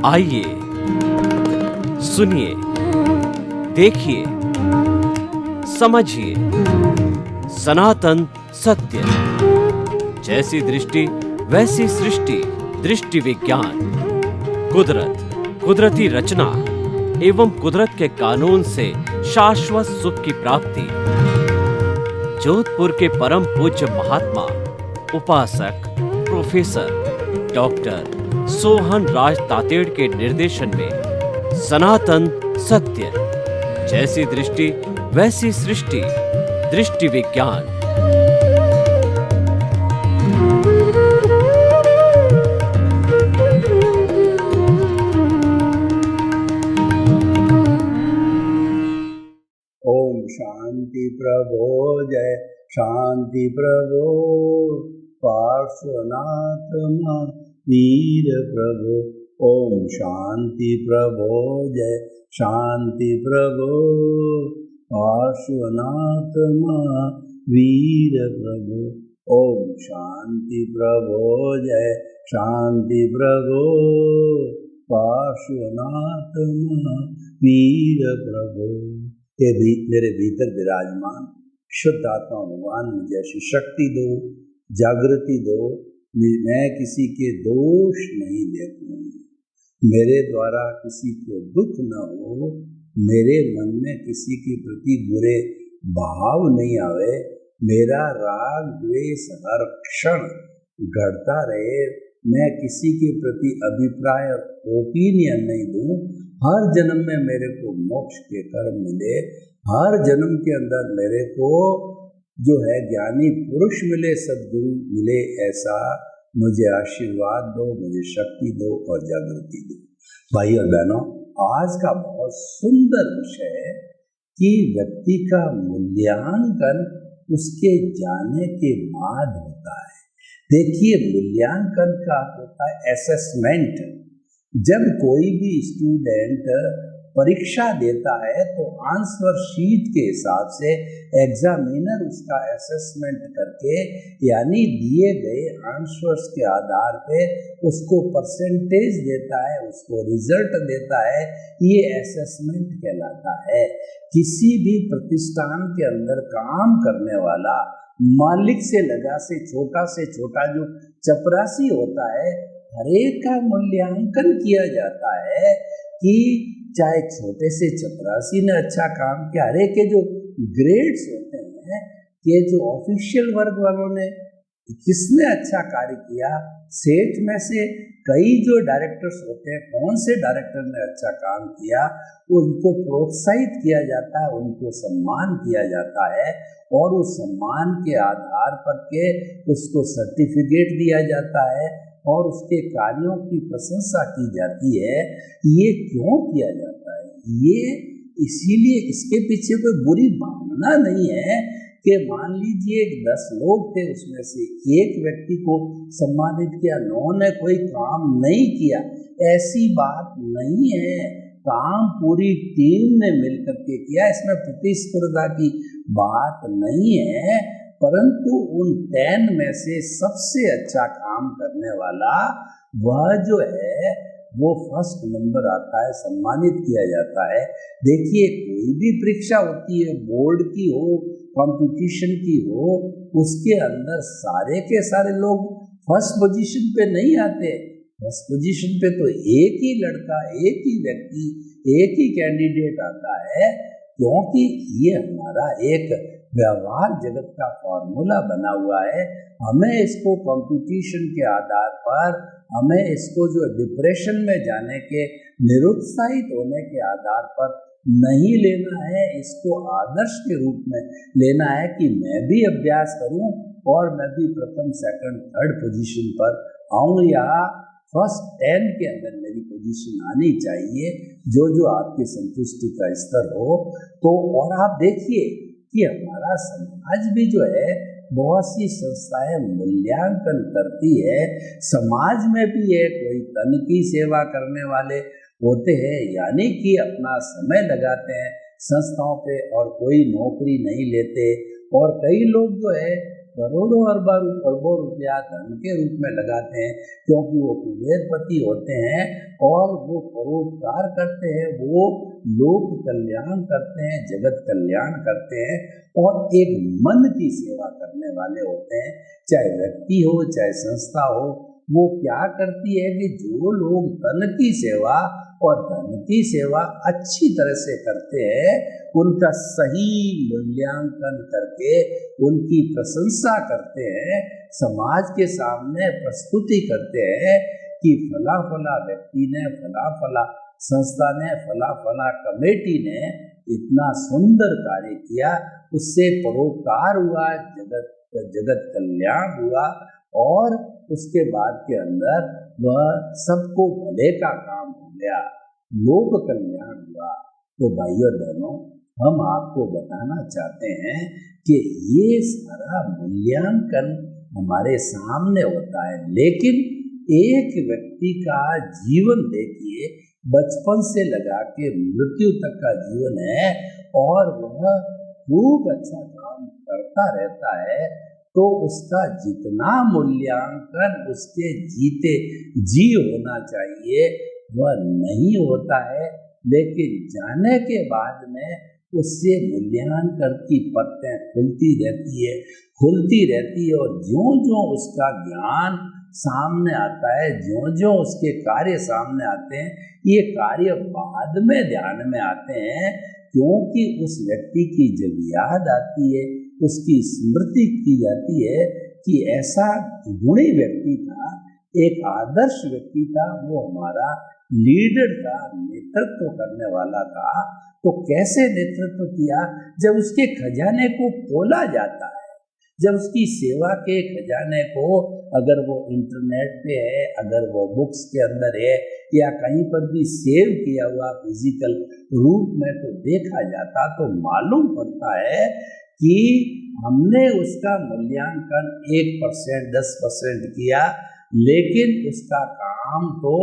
आइए, सुनिए, देखिए, समझिए सनातन सत्य। जैसी दृष्टि वैसी सृष्टि, दृष्टि विज्ञान। कुदरत, कुदरती रचना एवं कुदरत के कानून से शाश्वत सुख की प्राप्ति। जोधपुर के परम पूज्य महात्मा उपासक प्रोफेसर डॉक्टर सोहन राज तातेड़ के निर्देशन में सनातन सत्य। जैसी दृष्टि वैसी सृष्टि, दृष्टि विज्ञान। ओम शांति प्रभो जय शांति प्रभो पार्श्वनाथ वीर प्रभो। ओम शांति प्रभो जय शांति प्रभो पार्श्वनाथ वीर प्रभो। ओम शांति प्रभो जय शांति प्रभो पार्श्वनाथ वीर प्रभो। ये भी मेरे भीतर विराजमान शुद्ध आत्मा भगवान मुझे ऐसी शक्ति दो, जागृति दो, मैं किसी के दोष नहीं देखूं, मेरे द्वारा किसी को दुख न हो, मेरे मन में किसी के प्रति बुरे भाव नहीं आवे, मेरा राग द्वेष हर क्षण घटता रहे, मैं किसी के प्रति अभिप्राय ओपिनियन नहीं दूं। हर जन्म में मेरे को मोक्ष के कर्म मिले, हर जन्म के अंदर मेरे को जो है ज्ञानी पुरुष मिले, सद्गुरु मिले, ऐसा मुझे आशीर्वाद दो, मुझे शक्ति दो और जागृति दो। भाई और बहनों, आज का बहुत सुंदर विषय है कि व्यक्ति का मूल्यांकन उसके जाने के बाद होता है। देखिए, मूल्यांकन का होता है असेसमेंट। जब कोई भी स्टूडेंट परीक्षा देता है तो आंसर शीट के हिसाब से एग्जामिनर उसका असेसमेंट करके, यानी दिए गए आंसर्स के आधार पे उसको परसेंटेज देता है, उसको रिजल्ट देता है। ये असेसमेंट कहलाता है। किसी भी प्रतिष्ठान के अंदर काम करने वाला मालिक से लगा से छोटा जो चपरासी होता है, हरेक का मूल्यांकन किया जाता है कि चाहे छोटे से चपरासी ने अच्छा काम किया, हरेक के जो ग्रेड्स होते हैं, ये जो ऑफिशियल वर्ग वालों ने किसने अच्छा कार्य किया, सेठ में से कई जो डायरेक्टर्स होते हैं, कौन से डायरेक्टर ने अच्छा काम किया, उनको प्रोत्साहित किया जाता है, उनको सम्मान किया जाता है और उस सम्मान के आधार पर के उसको सर्टिफिकेट दिया जाता है और उसके कार्यों की प्रशंसा की जाती है। ये क्यों किया जाता है? ये इसीलिए, इसके पीछे कोई बुरी भावना नहीं है कि मान लीजिए 10 लोग थे, उसमें से एक व्यक्ति को सम्मानित किया, 9 ने कोई काम नहीं किया, ऐसी बात नहीं है। काम पूरी टीम ने मिलकर के किया, इसमें प्रतिस्पर्धा की बात नहीं है। परंतु उन 10 में से सबसे अच्छा काम करने वाला वह जो है वो फर्स्ट नंबर आता है, सम्मानित किया जाता है। देखिए, कोई भी परीक्षा होती है, बोर्ड की हो, कंपटीशन की हो, उसके अंदर सारे के सारे लोग फर्स्ट पोजीशन पे नहीं आते। फर्स्ट पोजीशन पे तो एक ही लड़का, एक ही व्यक्ति, एक ही कैंडिडेट आता है, क्योंकि ये हमारा एक व्यवहार जगत का फॉर्मूला बना हुआ है। हमें इसको कंपटीशन के आधार पर, हमें इसको जो डिप्रेशन में जाने के, निरुत्साहित होने के आधार पर नहीं लेना है, इसको आदर्श के रूप में लेना है कि मैं भी अभ्यास करूं और मैं भी प्रथम, सेकंड, थर्ड पोजीशन पर आऊं या फर्स्ट 10 के अंदर मेरी पोजीशन आनी चाहिए, जो आपकी संतुष्टि का स्तर हो। तो और आप देखिए कि हमारा समाज भी जो है, बहुत सी संस्थाएं मूल्यांकन करती है। समाज में भी है, कोई तन की सेवा करने वाले होते हैं, यानी कि अपना समय लगाते हैं संस्थाओं पे और कोई नौकरी नहीं लेते, और कई लोग जो है करोड़ों अरबों रुपया धन के रूप में लगाते हैं, क्योंकि वो कुबेरपति होते हैं और वो परोपकार करते हैं, वो लोक कल्याण करते हैं, जगत कल्याण करते हैं और एक मन की सेवा करने वाले होते हैं। चाहे व्यक्ति हो चाहे संस्था हो, वो क्या करती है कि जो लोग तन की सेवा और धन की सेवा अच्छी तरह से करते हैं, उनका सही मूल्यांकन करके उनकी प्रशंसा करते हैं, समाज के सामने प्रस्तुति करते हैं कि फला फला व्यक्ति ने, फला फला संस्था ने, फला फला कमेटी ने इतना सुंदर कार्य किया, उससे परोपकार हुआ, जगत कल्याण हुआ और उसके बाद के अंदर वह सबको भले का काम हो गया, लोक कल्याण हुआ। तो भाइयों बहनों, हम आपको बताना चाहते हैं कि ये सारा मूल्यांकन हमारे सामने होता है, लेकिन एक व्यक्ति का जीवन देखिए, बचपन से लगा के मृत्यु तक का जीवन है और वह खूब अच्छा काम करता रहता है, तो उसका जितना मूल्यांकन उसके जीते जी होना चाहिए वह नहीं होता है। लेकिन जाने के बाद में उससे मूल्यांकन की परतें खुलती रहती है और ज्यों-ज्यों उसका ज्ञान सामने आता है, ज्यों-ज्यों उसके कार्य सामने आते हैं, ये कार्य बाद में ध्यान में आते हैं, क्योंकि उस व्यक्ति की जब याद आती है, उसकी स्मृति की जाती है कि ऐसा गुणी व्यक्ति था, एक आदर्श व्यक्ति था, वो हमारा लीडर था, नेतृत्व करने वाला था। तो कैसे नेतृत्व किया? जब उसके खजाने को खोला जाता है, जब उसकी सेवा के खजाने को, अगर वो इंटरनेट पे है, अगर वो बुक्स के अंदर है या कहीं पर भी सेव किया हुआ फिजिकल रूप में तो देखा जाता, तो मालूम पड़ता है कि हमने उसका मूल्यांकन 1%, 10% किया, लेकिन उसका काम तो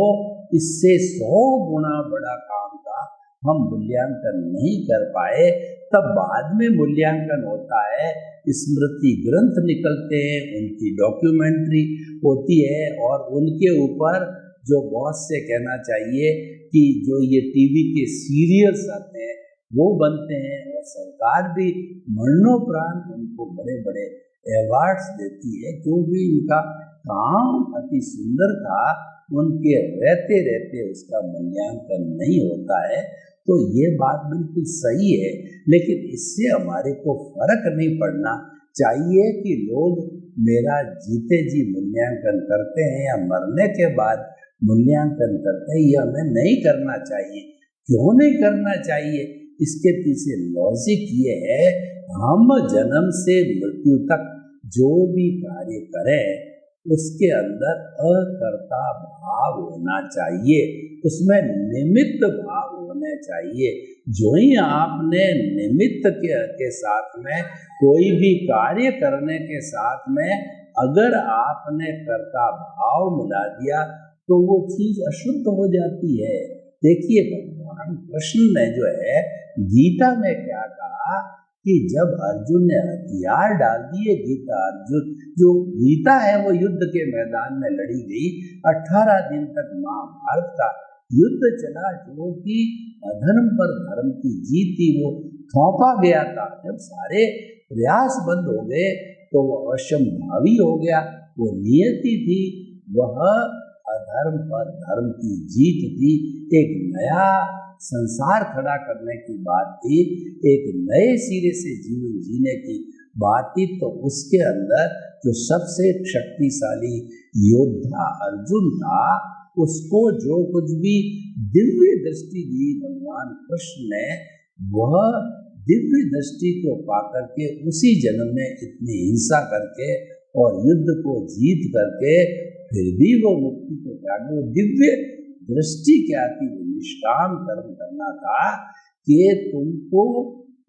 इससे 100 गुना बड़ा काम था, हम मूल्यांकन नहीं कर पाए। तब बाद में मूल्यांकन होता है, स्मृति ग्रंथ निकलते हैं, उनकी डॉक्यूमेंट्री होती है और उनके ऊपर जो बॉस से कहना चाहिए कि जो ये टीवी के सीरियल्स आते हैं वो बनते हैं और सरकार भी मरणोपरांत उनको बड़े बड़े अवार्ड्स देती है, क्योंकि उनका काम अति सुंदर था, उनके रहते रहते उसका मूल्यांकन नहीं होता है। तो ये बात बिल्कुल सही है, लेकिन इससे हमारे को फर्क नहीं पड़ना चाहिए कि लोग मेरा जीते जी मूल्यांकन करते हैं या मरने के बाद मूल्यांकन करते हैं, ये हमें नहीं करना चाहिए। क्यों नहीं करना चाहिए? इसके पीछे लॉजिक ये है, हम जन्म से मृत्यु तक जो भी कार्य करें उसके अंदर अकर्ता भाव होना चाहिए, उसमें निमित्त भाव होने चाहिए। जो ही आपने निमित्त के साथ में कोई भी कार्य करने के साथ में अगर आपने कर्ता भाव मिला दिया तो वो चीज अशुद्ध हो जाती है। देखिए, भगवान कृष्ण ने जो है गीता में क्या कहा कि जब अर्जुन ने हथियार डाल दिए, जो गीता है वो युद्ध के मैदान में लड़ी गई, 18 दिन तक महाभारत का युद्ध चला, जो कि अधर्म पर धर्म की जीत थी, वो सौंपा गया था। जब सारे प्रयास बंद हो गए तो वो अवश्यंभावी हो गया, वो नियति थी, वह अधर्म पर धर्म की जीत थी, एक नया संसार खड़ा करने की बात थी, एक नए सिरे से जीवन जीने की बात थी। तो उसके अंदर जो सबसे शक्तिशाली योद्धा अर्जुन था, उसको जो कुछ भी दिव्य दृष्टि दी भगवान कृष्ण ने, वह दिव्य दृष्टि को पाकर के उसी जन्म में इतनी हिंसा करके और युद्ध को जीत करके फिर भी वो मुक्ति को त्यागे। वो दिव्य दृष्टि क्या थी? वो निष्काम कर्म करना था कि तुमको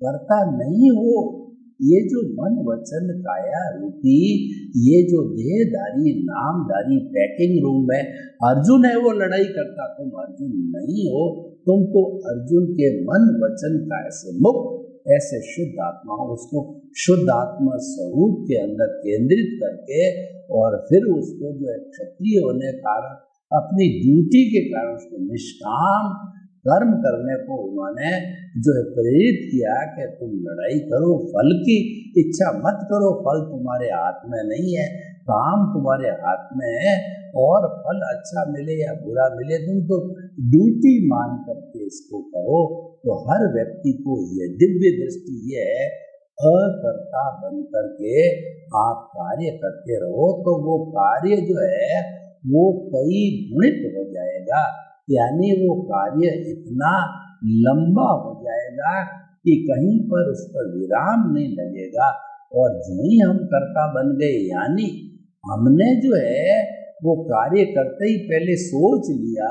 करता नहीं हो, ये जो मन वचन काया रूपी, ये जो देहधारी नामधारी पैकिंग रूम में अर्जुन है वो लड़ाई करता, तुम अर्जुन नहीं हो, तुमको अर्जुन के मन वचन काय से मुक्त ऐसे शुद्ध आत्मा हो, उसको शुद्ध आत्मा स्वरूप के अंदर केंद्रित करके और फिर उसको जो है क्षत्रिय होने के कारण अपनी ड्यूटी के कारण उसको निष्काम कर्म करने को उन्होंने जो है प्रेरित किया कि तुम लड़ाई करो, फल की इच्छा मत करो, फल तुम्हारे हाथ में नहीं है, काम तुम्हारे हाथ में है, और फल अच्छा मिले या बुरा मिले तुम तो ड्यूटी मान करके इसको करो। तो हर व्यक्ति को ये दिव्य दृष्टि ये है, अकर्ता बन करके आप कार्य करते रहो तो वो कार्य जो है वो कई गुणित हो जाएगा, यानी वो कार्य इतना लंबा हो जाएगा कि कहीं पर उस पर विराम नहीं लगेगा। और जो ही हम कर्ता बन गए, यानी हमने जो है वो कार्य करते ही पहले सोच लिया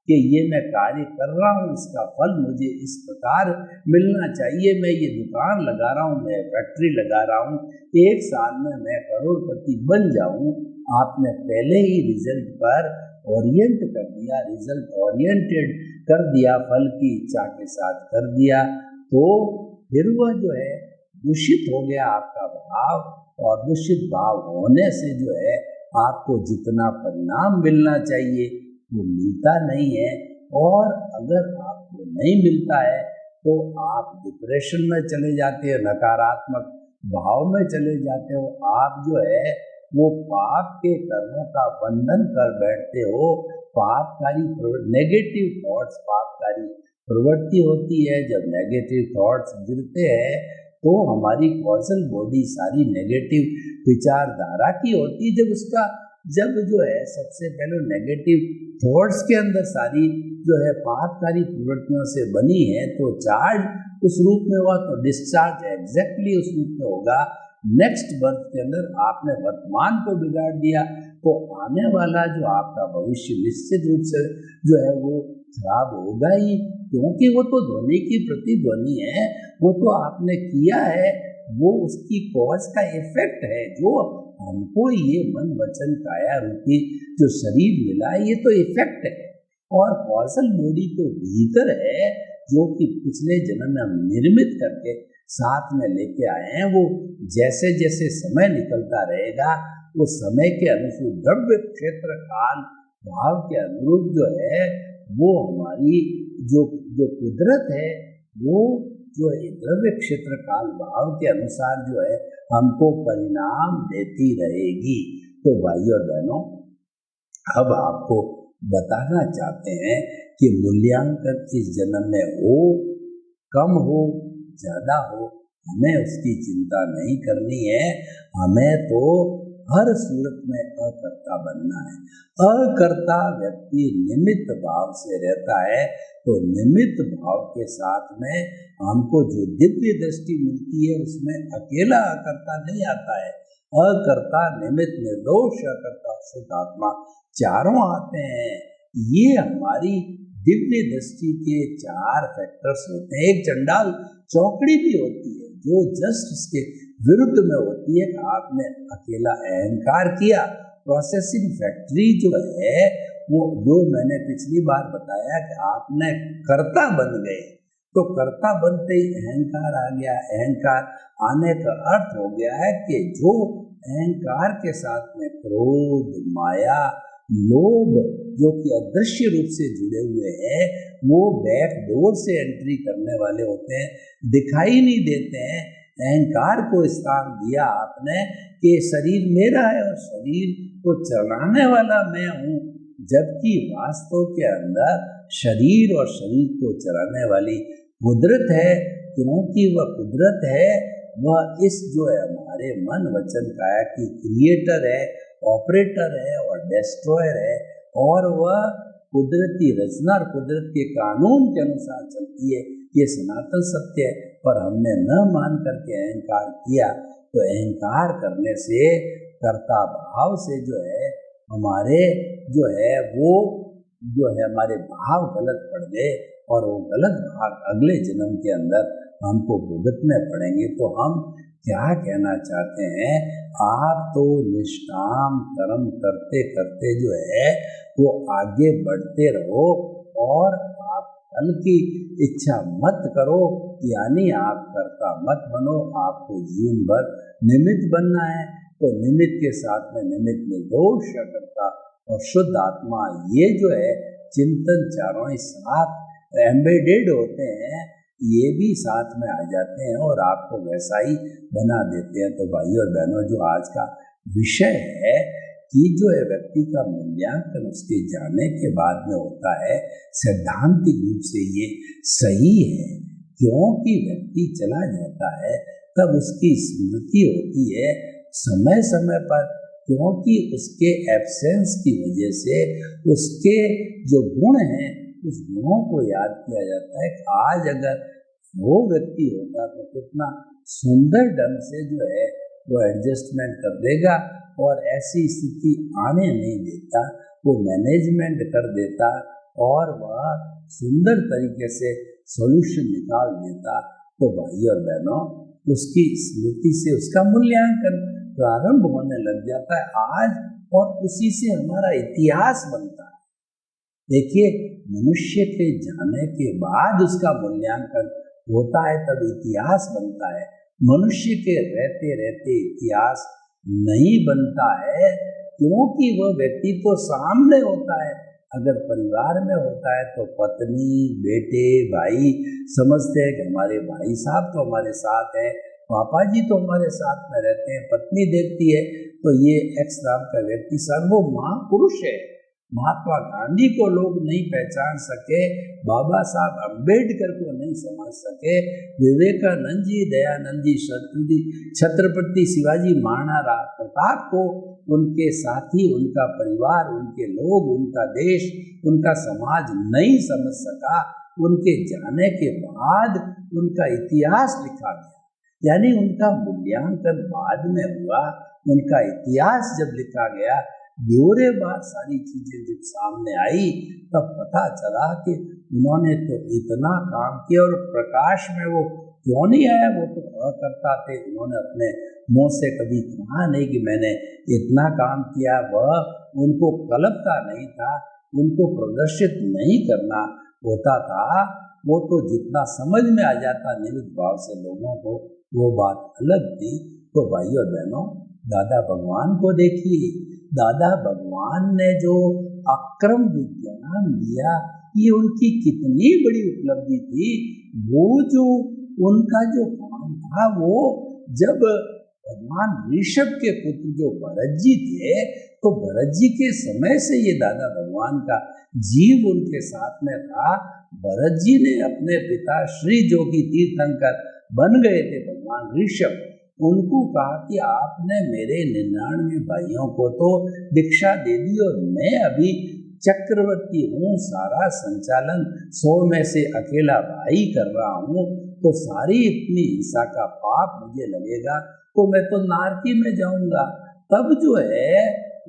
कि ये मैं कार्य कर रहा हूँ, इसका फल मुझे इस प्रकार मिलना चाहिए, मैं ये दुकान लगा रहा हूँ, मैं फैक्ट्री लगा रहा हूँ, 1 साल में मैं करोड़पति बन जाऊँ। आपने पहले ही रिजल्ट पर ओरिएंट कर दिया, रिजल्ट ओरिएंटेड कर दिया, फल की इच्छा के साथ कर दिया, तो फिर वह जो है दूषित हो गया आपका भाव, और दूषित भाव होने से जो है आपको जितना परिणाम मिलना चाहिए वो मिलता नहीं है। और अगर आपको नहीं मिलता है तो आप डिप्रेशन में चले जाते हो, नकारात्मक भाव में चले जाते हो, आप जो है वो पाप के कर्मों का बंधन कर बैठते हो। पापकारी नेगेटिव थॉट्स, पापकारी प्रवृत्ति होती है। जब नेगेटिव थॉट्स गिरते हैं तो हमारी कॉजल बॉडी सारी नेगेटिव विचारधारा की होती है। जब जो है सबसे पहले नेगेटिव थॉट्स के अंदर सारी जो है पापकारी प्रवृत्तियों से बनी है, तो चार्ज उस रूप में हुआ तो डिस्चार्ज एग्जैक्टली उस रूप में होगा। नेक्स्ट बर्थ के अंदर आपने वर्तमान को बिगाड़ दिया तो आने वाला जो आपका भविष्य निश्चित रूप से जो है वो खराब होगा ही, क्योंकि वो तो ध्वनि की प्रतिध्वनि है, वो तो आपने किया है, वो उसकी कॉज का इफेक्ट है। जो हमको ये मन वचन काया रूपी जो शरीर मिला है, ये तो इफेक्ट है, और कॉजल बॉडी तो भीतर है जो कि पिछले जन्म में हम निर्मित करके साथ में लेके आए हैं। वो जैसे जैसे समय निकलता रहेगा वो समय के अनुरूप द्रव्य क्षेत्र काल भाव के अनुरूप जो है वो हमारी जो कुदरत है वो जो द्रव्य क्षेत्र काल भाव के अनुसार जो है हमको परिणाम देती रहेगी। तो भाइयों और बहनों, अब आपको बताना चाहते हैं कि मूल्यांकन इस जन्म में हो, कम हो, ज्यादा हो, हमें उसकी चिंता नहीं करनी है। हमें तो हर सूरत में अकर्ता बनना है। अकर्ता व्यक्ति निमित्त भाव से रहता है, तो निमित्त भाव के साथ में हमको जो दिव्य दृष्टि मिलती है उसमें अकेला अकर्ता नहीं आता है। अकर्ता, निमित्त, निर्दोष अकर्ता, शुद्ध आत्मा चारों आते हैं। ये हमारी दिव्य दृष्टि के 4 फैक्टर्स होते हैं। एक चंडाल चौकड़ी भी होती है जो जस्ट इसके विरुद्ध में होती है। आपने अकेला अहंकार किया, प्रोसेसिंग फैक्ट्री जो है वो जो मैंने पिछली बार बताया कि आपने कर्ता बन गए, तो कर्ता बनते ही अहंकार आ गया। अहंकार आने का अर्थ हो गया है कि जो अहंकार के साथ में क्रोध, माया, लोभ जो कि अदृश्य रूप से जुड़े हुए हैं, वो बैक डोर से एंट्री करने वाले होते हैं, दिखाई नहीं देते हैं। अहंकार को स्थान दिया आपने कि शरीर मेरा है और शरीर को चलाने वाला मैं हूँ, जबकि वास्तव के अंदर शरीर और शरीर को चलाने वाली कुदरत है। क्योंकि वह कुदरत है, वह इस जो है हमारे मन वचन काया की क्रिएटर है, ऑपरेटर है और डिस्ट्रॉयर है, और वह कुदरती रचना और कुदरत के कानून के अनुसार चलती है। ये सनातन सत्य है, पर हमने न मान करके अहंकार किया, तो अहंकार करने से कर्ता भाव से जो है हमारे जो है वो जो है हमारे भाव गलत पड़ गए, और वो गलत भाव अगले जन्म के अंदर हमको भुगतने पड़ेंगे। तो हम क्या कहना चाहते हैं, आप तो निष्काम कर्म करते करते जो है वो आगे बढ़ते रहो, और आप फल की इच्छा मत करो, यानी आप कर्ता मत बनो। आपको जीवन भर निमित्त बनना है, तो निमित्त के साथ में निमित्त निर्दोष करता और शुद्ध आत्मा, ये जो है चिंतन चारों ही साथ एम्बेडेड होते हैं, ये भी साथ में आ जाते हैं और आपको वैसा ही बना देते हैं। तो भाइयों और बहनों, जो आज का विषय है कि जो है व्यक्ति का मूल्यांकन उसके जाने के बाद में होता है, सैद्धांतिक रूप से ये सही है, क्योंकि व्यक्ति चला जाता है तब उसकी स्मृति होती है समय समय पर, क्योंकि उसके एब्सेंस की वजह से उसके जो गुण हैं उस गुणों को याद किया जाता है। आज अगर वो व्यक्ति होता तो कितना सुंदर ढंग से जो है वो एडजस्टमेंट कर देगा और ऐसी स्थिति आने नहीं देता, वो मैनेजमेंट कर देता और वह सुंदर तरीके से सॉल्यूशन निकाल देता। तो भाई और बहनों, उसकी स्मृति से उसका मूल्यांकन प्रारंभ होने लग जाता है आज, और उसी से हमारा इतिहास बनता है। देखिए, मनुष्य के जाने के बाद उसका मूल्यांकन होता है, तब इतिहास बनता है। मनुष्य के रहते रहते इतिहास नहीं बनता है, क्योंकि वह व्यक्ति तो सामने होता है। अगर परिवार में होता है तो पत्नी, बेटे, भाई समझते हैं कि हमारे भाई साहब तो हमारे साथ है, पापा जी तो हमारे साथ में रहते हैं। पत्नी देखती है तो ये एक्स नाम का व्यक्ति सर्वो महापुरुष है। महात्मा गांधी को लोग नहीं पहचान सके, बाबा साहब अम्बेडकर को नहीं समझ सके, विवेकानंद जी, दयानंद जी, छत्रपति शिवाजी महाराज प्रताप को उनके साथी, उनका परिवार, उनके लोग, उनका देश, उनका समाज नहीं समझ सका। उनके जाने के बाद उनका इतिहास लिखा गया, यानी उनका मूल्यांकन बाद में हुआ। उनका इतिहास जब लिखा गया, ब्यौरेवार सारी चीजें जब सामने आई, तब पता चला कि उन्होंने तो इतना काम किया, और प्रकाश में वो क्यों नहीं आया, वो तो करता थे। उन्होंने अपने मुंह से कभी कहा नहीं कि मैंने इतना काम किया। वह उनको कल्पता नहीं था, उनको प्रदर्शित नहीं करना होता था। वो तो जितना समझ में आ जाता निमित्त भाव से लोगों को, वो बात अलग थी। तो भाई और बहनों, दादा भगवान को देखिए, दादा भगवान ने जो अक्रम विज्ञान दिया, ये उनकी कितनी बड़ी उपलब्धि थी। वो जो उनका जो काम था, वो जब भगवान ऋषभ के पुत्र जो भरत जी थे, तो भरत जी के समय से ये दादा भगवान का जीव उनके साथ में था। भरत जी ने अपने पिता श्री जो कि तीर्थंकर बन गए थे भगवान ऋषभ, उनको कहा कि आपने मेरे 99 भाइयों को तो दीक्षा दे दी और मैं अभी चक्रवर्ती हूँ, सारा संचालन 100 में से अकेला भाई कर रहा हूँ, तो सारी इतनी हिंसा का पाप मुझे लगेगा, तो मैं तो नारकी में जाऊंगा। तब जो है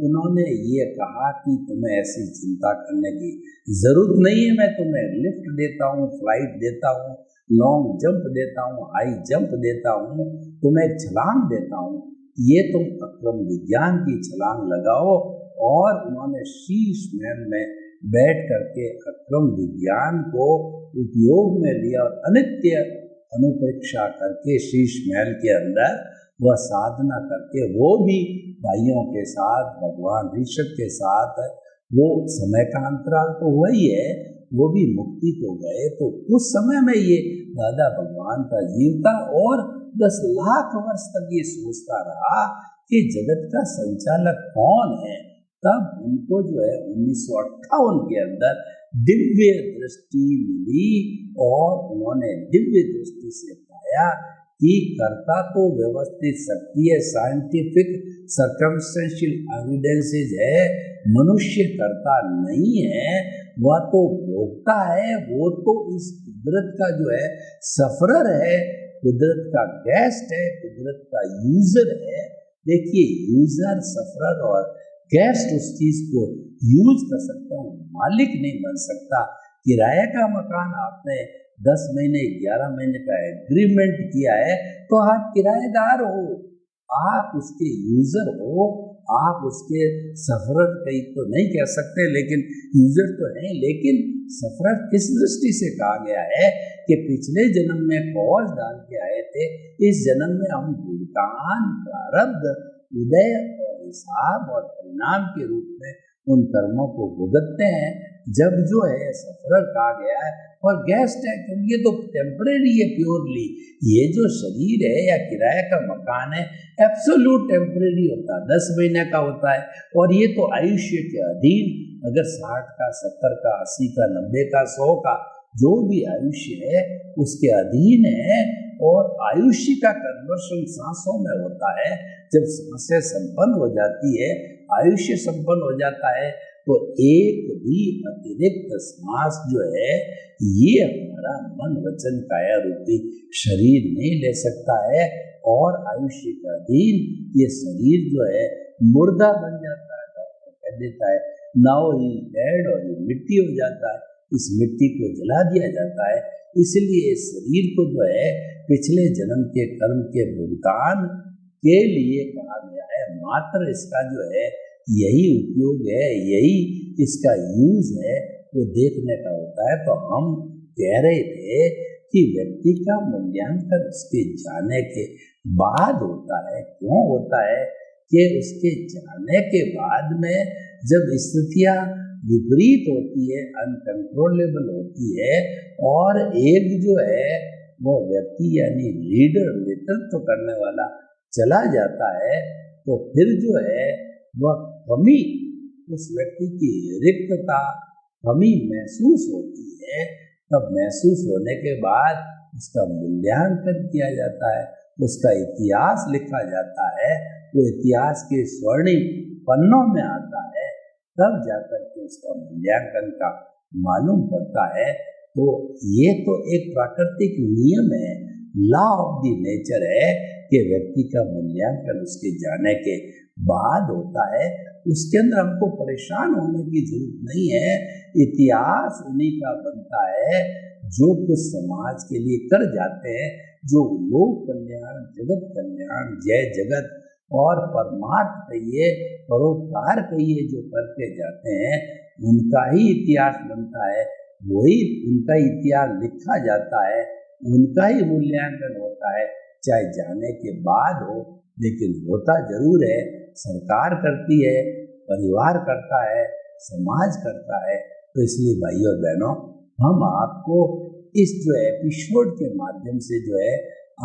उन्होंने ये कहा कि तुम्हें ऐसी चिंता करने की जरूरत नहीं है, मैं तुम्हें लिफ्ट देता हूँ, फ्लाइट देता हूँ, लॉन्ग जंप देता हूँ, हाई जंप देता हूँ, तुम्हें छलांग देता हूँ, ये तुम अक्रम विज्ञान की छलांग लगाओ। और उन्होंने शीश महल में बैठ करके अक्रम विज्ञान को उपयोग में लिया और अनित्य अनुप्रेक्षा करके शीश महल के अंदर वह साधना करके, वो भी भाइयों के साथ, भगवान ऋषभ के साथ, वो समय का अंतराल तो हुआ ही है, वो भी मुक्ति को गए। तो उस समय में ये दादा भगवान का जीव था, और 10 लाख वर्ष तक ये सोचता रहा कि जगत का संचालक कौन है। तब उनको जो है 1958 के अंदर दिव्य दृष्टि मिली, और उन्होंने दिव्य दृष्टि से पाया कि कर्ता तो व्यवस्थित शक्ति है, साइंटिफिक सर्कमस्टेंशियल एविडेंसेज है, मनुष्य कर्ता नहीं है, वह तो भोगता है, वो तो इस कुदरत का जो है सफरर है, कुदरत का गेस्ट है, कुदरत का यूजर है। देखिए, यूजर, सफरर और गेस्ट उस चीज को यूज कर सकता हूँ, मालिक नहीं बन सकता। किराए का मकान आपने 10 महीने 11 महीने का एग्रीमेंट किया है, तो आप किराएदार हो, आप उसके यूजर हो, आप उसके सफरर कहीं तो नहीं कह सकते, लेकिन यूजर तो हैं। लेकिन सफरर किस दृष्टि से कहा गया है कि पिछले जन्म में कॉज डाल के आए थे, इस जन्म में हम भुगतान, प्रारब्ध, उदय और हिसाब और परिणाम के रूप में उन कर्मों को भुगतते हैं। जब जो है सफरर कहा गया है, और गेस्ट है क्योंकि ये तो टेम्परेरी है प्योरली। ये जो शरीर है या किराए का मकान है एब्सोल्यूट टेम्परेरी होता है, 10 महीने का होता है। और ये तो आयुष्य के अधीन, अगर 60 का, 70 का, 80 का, 90 का, 100 का जो भी आयुष्य है उसके अधीन है। और आयुष्य का कन्वर्शन सांसों में होता है। जब सांसें संपन्न हो जाती है, आयुष्य संपन्न हो जाता है, तो एक भी अतिरिक्त सांस जो है ये हमारा मन, वचन, काया रूपी शरीर नहीं ले सकता है। और आयुष्य का अधीन ये शरीर जो है मुर्दा बन जाता है। डॉक्टर कह देता है नाउ ही डेड, और ये मिट्टी हो जाता है। इस मिट्टी को जला दिया जाता है। इसलिए इस शरीर को जो है पिछले जन्म के कर्म के भुगतान के लिए कहा गया है। मात्र इसका जो है यही उपयोग है, यही इसका यूज है, वो देखने का होता है। तो हम कह रहे थे कि व्यक्ति का मूल्यांकन उसके जाने के बाद होता है। क्यों होता है कि उसके जाने के बाद में जब स्थितियां विपरीत होती है, अनकंट्रोलेबल होती है, और एक जो है वो व्यक्ति यानी लीडर, नेतृत्व करने वाला चला जाता है, तो फिर जो है वह कमी, उस व्यक्ति की रिक्तता, कमी महसूस होती है। तब महसूस होने के बाद उसका मूल्यांकन किया जाता है, उसका इतिहास लिखा जाता है। वो इतिहास के स्वर्णिम पन्नों में आता है, तब जाकर के उसका मूल्यांकन का मालूम पड़ता है। तो ये तो एक प्राकृतिक नियम है, लॉ ऑफ द नेचर है कि व्यक्ति का मूल्यांकन उसके जाने के बाद होता है। उसके अंदर हमको परेशान होने की जरूरत नहीं है। इतिहास उन्हीं का बनता है जो कुछ समाज के लिए कर जाते हैं, जो लोक कल्याण, जगत कल्याण, जय जगत और परमार्थ कहिए, परोपकार कहिए, जो करके जाते हैं उनका ही इतिहास बनता है। वही उनका इतिहास लिखा जाता है, उनका ही मूल्यांकन होता है, चाहे जाने के बाद हो। लेकिन होता जरूर है, सरकार करती है, परिवार करता है, समाज करता है। तो इसलिए भाइयों और बहनों, हम आपको इस जो एपिसोड के माध्यम से जो है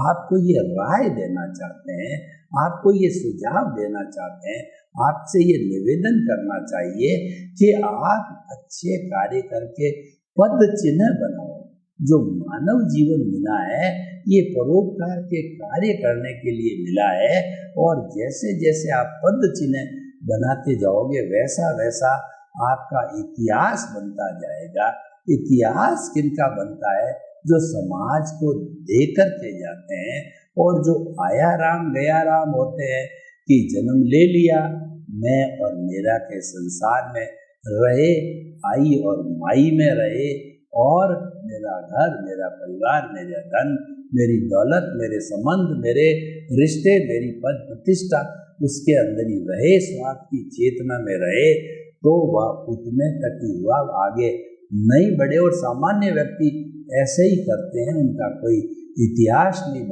आपको ये राय देना चाहते हैं, आपको ये सुझाव देना चाहते हैं, आपसे ये निवेदन करना चाहिए कि आप अच्छे कार्य करके पद चिन्ह बनाओ। जो मानव जीवन मिला है ये परोपकार के कार्य करने के लिए मिला है, और जैसे जैसे आप पद चिन्ह बनाते जाओगे वैसा वैसा आपका इतिहास बनता जाएगा। इतिहास किनका बनता है? जो समाज को देकर के जाते हैं, और जो आया राम गया राम होते हैं कि जन्म ले लिया, मैं और मेरा के संसार में रहे, आई और माई में रहे, और मेरा घर, मेरा परिवार, मेरा धन, मेरी दौलत, मेरे संबंध, मेरे रिश्ते, मेरी पद प्रतिष्ठा उसके अंदर ही रहे, स्वार्थ की चेतना में रहे, तो वह उतने तक ही हुआ, आगे नहीं बढ़े। और सामान्य व्यक्ति ऐसे ही करते हैं, उनका कोई इतिहास नहीं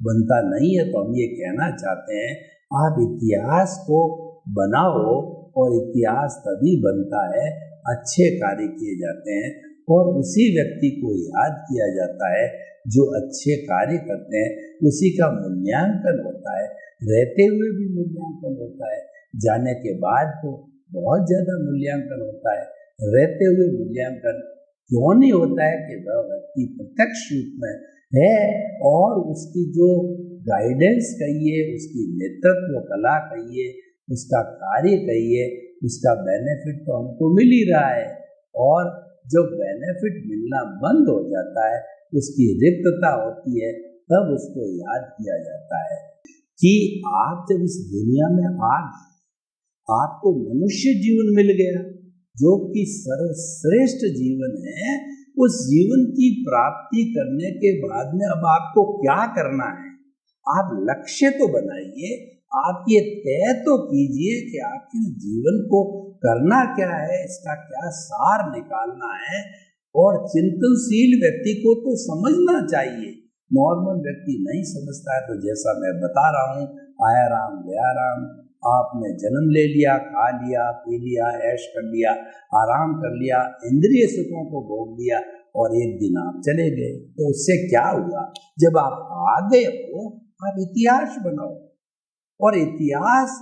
बनता नहीं है। तो हम ये कहना चाहते हैं, आप इतिहास को बनाओ, और इतिहास तभी बनता है अच्छे कार्य किए जाते हैं, और उसी व्यक्ति को याद किया जाता है जो अच्छे कार्य करते हैं, उसी का मूल्यांकन होता है। रहते हुए भी मूल्यांकन होता है, जाने के बाद तो बहुत ज़्यादा मूल्यांकन होता है। रहते हुए मूल्यांकन क्यों नहीं होता है कि वह व्यक्ति प्रत्यक्ष रूप में है, और उसकी जो गाइडेंस कहिए, उसकी नेतृत्व कला कहिए, उसका कार्य कहिए, उसका बेनिफिट तो हमको मिल ही रहा है। और जब बेनिफिट मिलना बंद हो जाता है, उसकी रिक्तता होती है, तब उसको याद किया जाता है कि आप जब इस दुनिया में आ गए, आपको मनुष्य जीवन मिल गया जो कि सर्वश्रेष्ठ जीवन है। उस जीवन की प्राप्ति करने के बाद में अब आपको क्या करना है? आप लक्ष्य तो बनाइए, आप ये तय तो कीजिए कि आपके जीवन को करना क्या है, इसका क्या सार निकालना है। और चिंतनशील व्यक्ति को तो समझना चाहिए, नॉर्मल व्यक्ति नहीं समझता है। तो जैसा मैं बता रहा हूँ, आया राम गया राम, आपने जन्म ले लिया, खा लिया, पी लिया, ऐश कर लिया, आराम कर लिया, इंद्रिय सुखों को भोग लिया और एक दिन आप चले गए। तो उससे क्या हुआ? जब आप आ गए हो, आप इतिहास बनाओ, और इतिहास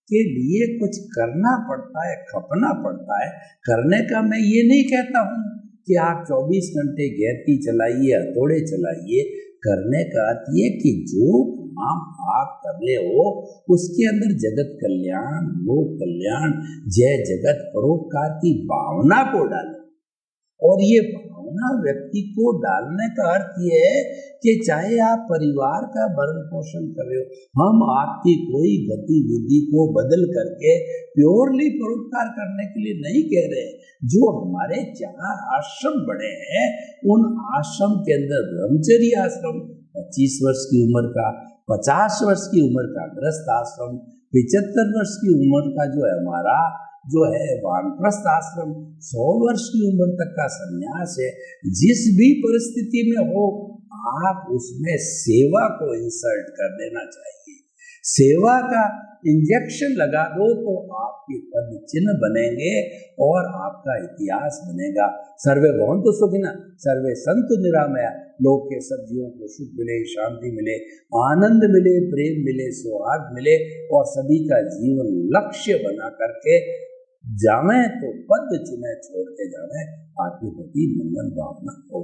के लिए कुछ करना पड़ता है, खपना पड़ता है। करने का मैं ये नहीं कहता हूँ कि आप 24 घंटे गैती चलाइए, हथौड़े चलाइए। करने का अर्थ ये कि जो काम आप कर रहे हो उसके अंदर जगत कल्याण, लोक कल्याण, जय जगत परोपकार की भावना को डालें। और ये भावना व्यक्ति को डालने का अर्थ ये है कि चाहे आप परिवार का भरण पोषण कर रहे हो, हम आपकी कोई गतिविधि को बदल करके प्योरली परोपकार करने के लिए नहीं कह रहे। जो हमारे 4 आश्रम बने हैं, उन आश्रम के अंदर ब्रह्मचर्य आश्रम 25 वर्ष की उम्र का, 50 वर्ष की उम्र का गृहस्थ आश्रम, 75 वर्ष की उम्र का जो है हमारा जो है वानप्रस्थ आश्रम, 100 वर्ष की उम्र तक का संन्यास है। जिस भी परिस्थिति में हो, आप उसमें सेवा को इंसर्ट कर देना चाहिए। सेवा का इंजेक्शन लगा दो तो आपके पद चिन्ह बनेंगे और आपका इतिहास बनेगा। सर्वे भवन्तु सुखिनः, सर्वे सन्तु निरामया। लोक के सब जीवों को सुख मिले, शांति मिले, आनंद मिले, प्रेम मिले, सौहार्द मिले और सभी का जीवन लक्ष्य बना करके जावे तो पद चिन्ह छोड़ के जावे। आपके प्रति मंगल भावना हो।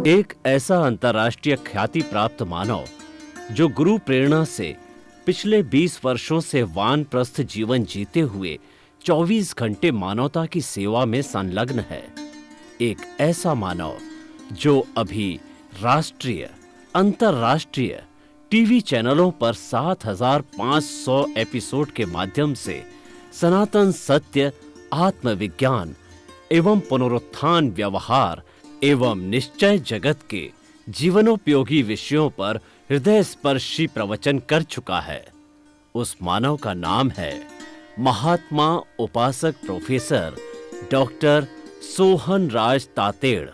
एक ऐसा अंतर्राष्ट्रीय ख्याति प्राप्त मानव जो गुरु प्रेरणा से पिछले 20 वर्षों से वानप्रस्थ जीवन जीते हुए 24 घंटे मानवता की सेवा में संलग्न है। एक ऐसा मानव जो अभी राष्ट्रीय, अंतर्राष्ट्रीय टीवी चैनलों पर 7,500 एपिसोड के माध्यम से सनातन सत्य, आत्मविज्ञान एवं पुनरुत्थान, व्यवहार एवं निश्चय जगत के जीवनोपयोगी विषयों पर हृदय स्पर्शी प्रवचन कर चुका है। उस मानव का नाम है महात्मा उपासक प्रोफेसर डॉक्टर सोहन राज तातेड़।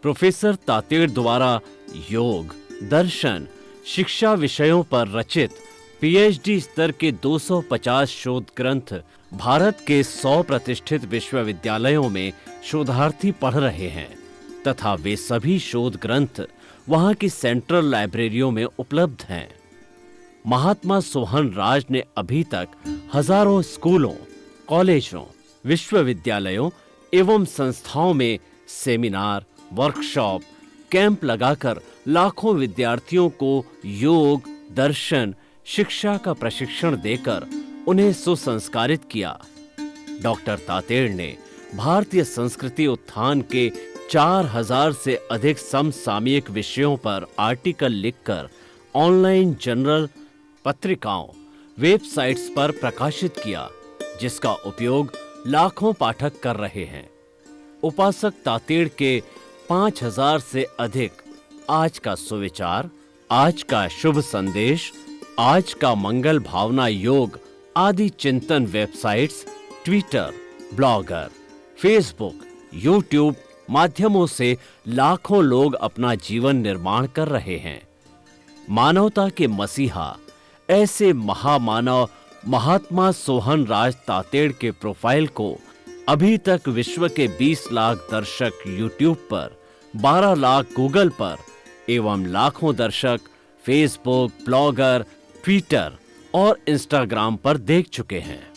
प्रोफेसर तातेड़ द्वारा योग, दर्शन, शिक्षा विषयों पर रचित पीएचडी स्तर के 250 शोध ग्रंथ भारत के 100 प्रतिष्ठित विश्वविद्यालयों में शोधार्थी पढ़ रहे हैं तथा वे सभी शोध ग्रंथ वहां की सेंट्रल लाइब्रेरियों में उपलब्ध हैं। महात्मा सोहन राज ने अभी तक हजारों स्कूलों, कॉलेजों, विश्वविद्यालयों एवं संस्थाओं में सेमिनार, वर्कशॉप, कैंप लगाकर लाखों विद्यार्थियों को योग, दर्शन, शिक्षा का प्रशिक्षण देकर उन्हें सुसंस्कारित किया। डॉक्टर तातेड़ ने भारतीय संस्कृति उत्थान के 4000 से अधिक समसामयिक विषयों पर आर्टिकल लिखकर ऑनलाइन जर्नल, पत्रिकाओं, वेबसाइट्स पर प्रकाशित किया, जिसका उपयोग लाखों पाठक कर रहे हैं। उपासक तातेड़ के 5000 से अधिक आज का सुविचार, आज का शुभ संदेश, आज का मंगल भावना योग आदि चिंतन websites, Twitter, blogger, Facebook, YouTube माध्यमों से लाखों लोग अपना जीवन निर्माण कर रहे हैं। मानवता के मसीहा ऐसे महामानव महात्मा सोहन राज तातेड़ के प्रोफाइल को अभी तक विश्व के 20 लाख दर्शक यूट्यूब पर, 12 लाख गूगल पर एवं लाखों दर्शक फेसबुक, ब्लॉगर, ट्विटर और इंस्टाग्राम पर देख चुके हैं।